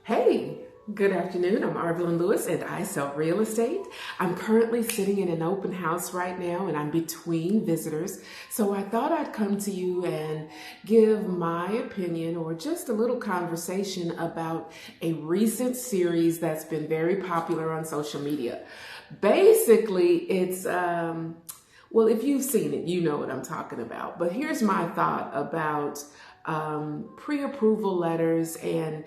Hey, good afternoon. I'm Arvelyn Lewis and I sell real estate. I'm currently sitting in an open house right now and I'm between visitors. So I thought I'd come to you and give my opinion or just a little conversation about a recent series that's been very popular on social media. Basically, well, if you've seen it, you know what I'm talking about. But here's my thought about pre-approval letters and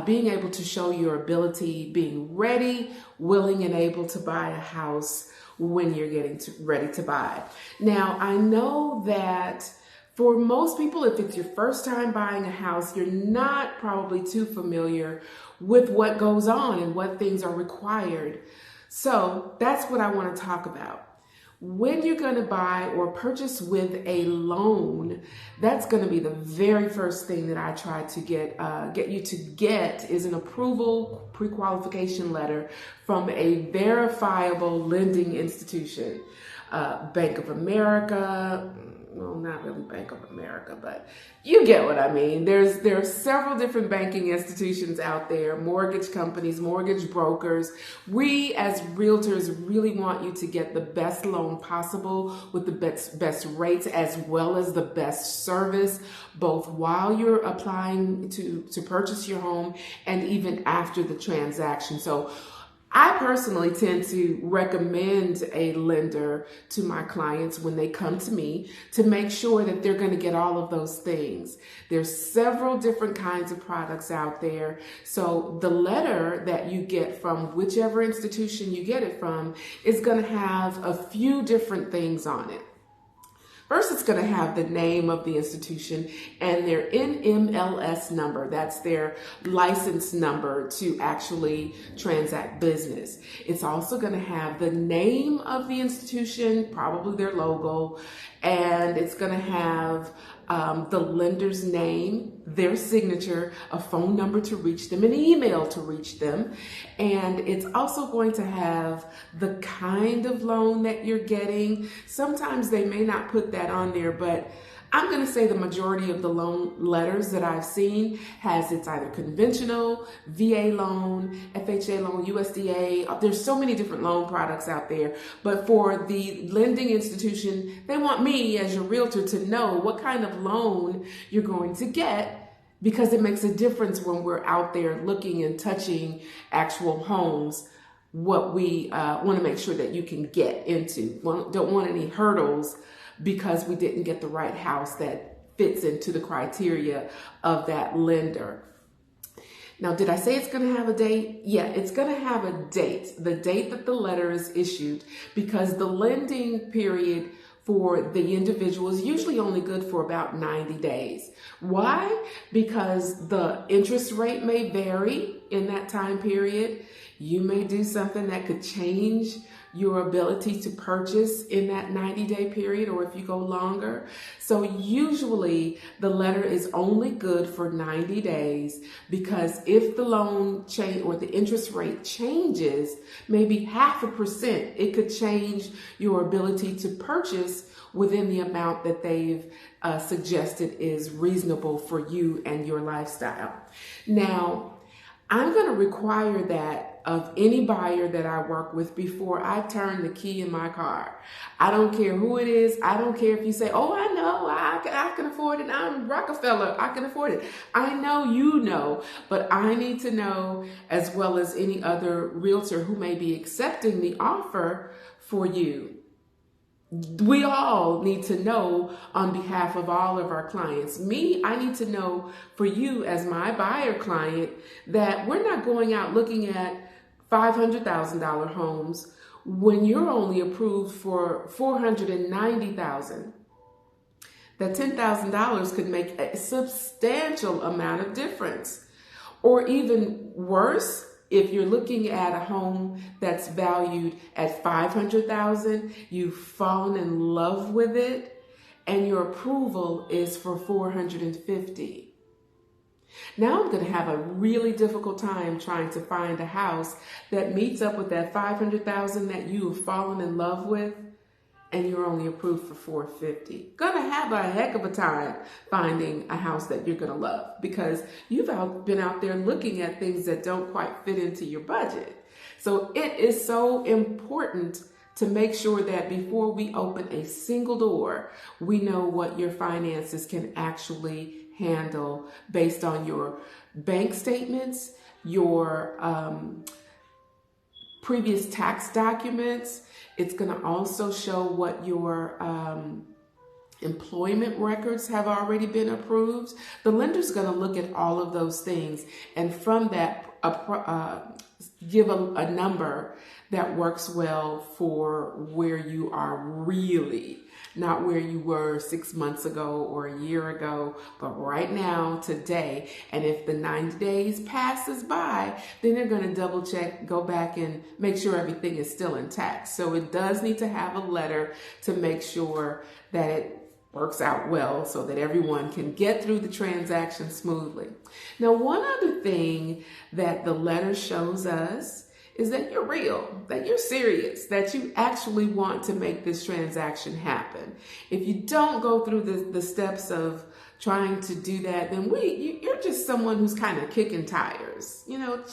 being able to show your ability, being ready, willing, and able to buy a house when you're ready to buy. Now, I know that for most people, if it's your first time buying a house, you're not probably too familiar with what goes on and what things are required. So that's what I want to talk about. When you're going to buy or purchase with a loan, that's going to be the very first thing that I try to get you to get is an approval pre-qualification letter from a verifiable lending institution. Bank of America, well, not really Bank of America, but you get what I mean. There are several different banking institutions out there, mortgage companies, mortgage brokers. We as realtors really want you to get the best loan possible with the best rates as well as the best service, both while you're applying to purchase your home and even after the transaction. So I personally tend to recommend a lender to my clients when they come to me to make sure that they're going to get all of those things. There's several different kinds of products out there. So the letter that you get from whichever institution you get it from is going to have a few different things on it. First, it's going to have the name of the institution and their NMLS number. That's their license number to actually transact business. It's also going to have the name of the institution, probably their logo, and it's going to have the lender's name, their signature, a phone number to reach them, an email to reach them. And it's also going to have the kind of loan that you're getting. Sometimes they may not put that on there, but I'm going to say the majority of the loan letters that I've seen has it's either conventional, VA loan, FHA loan, USDA. There's so many different loan products out there. But for the lending institution, they want me as your realtor to know what kind of loan you're going to get, because it makes a difference when we're out there looking and touching actual homes. What we want to make sure that you can get into. Don't want any hurdles because we didn't get the right house that fits into the criteria of that lender. Now, did I say it's going to have a date? Yeah, it's going to have a date, the date that the letter is issued, because the lending period for the individual is usually only good for about 90 days. Why? Because the interest rate may vary in that time period. You may do something that could change your ability to purchase in that 90-day period, or if you go longer. So usually the letter is only good for 90 days, because if the loan change or the interest rate changes, maybe 0.5%, it could change your ability to purchase within the amount that they've suggested is reasonable for you and your lifestyle. Now, I'm going to require that of any buyer that I work with before I turn the key in my car. I don't care who it is. I don't care if you say, oh, I know, I can afford it. I'm Rockefeller. I can afford it. I know you know, but I need to know, as well as any other realtor who may be accepting the offer for you. We all need to know on behalf of all of our clients. Me, I need to know for you as my buyer client that we're not going out looking at $500,000 homes when you're only approved for $490,000. That $10,000 could make a substantial amount of difference. Or even worse, if you're looking at a home that's valued at $500,000, you've fallen in love with it, and your approval is for $450,000. Now I'm going to have a really difficult time trying to find a house that meets up with that $500,000 that you have fallen in love with. and you're only approved for 450. Gonna have a heck of a time finding a house that you're gonna love because you've been out there looking at things that don't quite fit into your budget. So it is so important to make sure that before we open a single door, we know what your finances can actually handle based on your bank statements, your previous tax documents. It's going to also show what your employment records have already been approved. The lender's going to look at all of those things, and from that give a number that works well for where you are really, not where you were 6 months ago or a year ago, but right now, today. And if the 90 days passes by, then they're going to double check, go back and make sure everything is still intact. So it does need to have a letter to make sure that it works out well so that everyone can get through the transaction smoothly. Now, one other thing that the letter shows us is that you're real, that you're serious, that you actually want to make this transaction happen. If you don't go through the steps of trying to do that, then you're just someone who's kind of kicking tires. You know,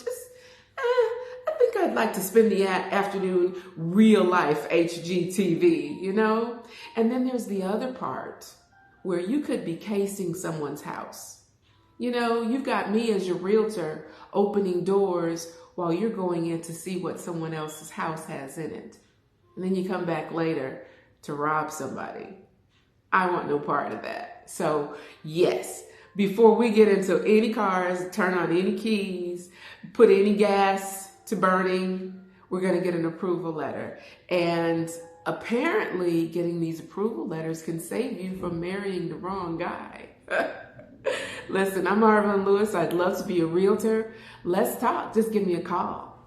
I think I'd like to spend the afternoon real life HGTV, you know? And then there's the other part where you could be casing someone's house. You know, you've got me as your realtor opening doors while you're going in to see what someone else's house has in it. And then you come back later to rob somebody. I want no part of that. So yes, before we get into any cars, turn on any keys, put any gas to burning, we're going to get an approval letter. And apparently getting these approval letters can save you from marrying the wrong guy. Listen, I'm Arvin Lewis. I'd love to be a realtor. Let's talk. Just give me a call.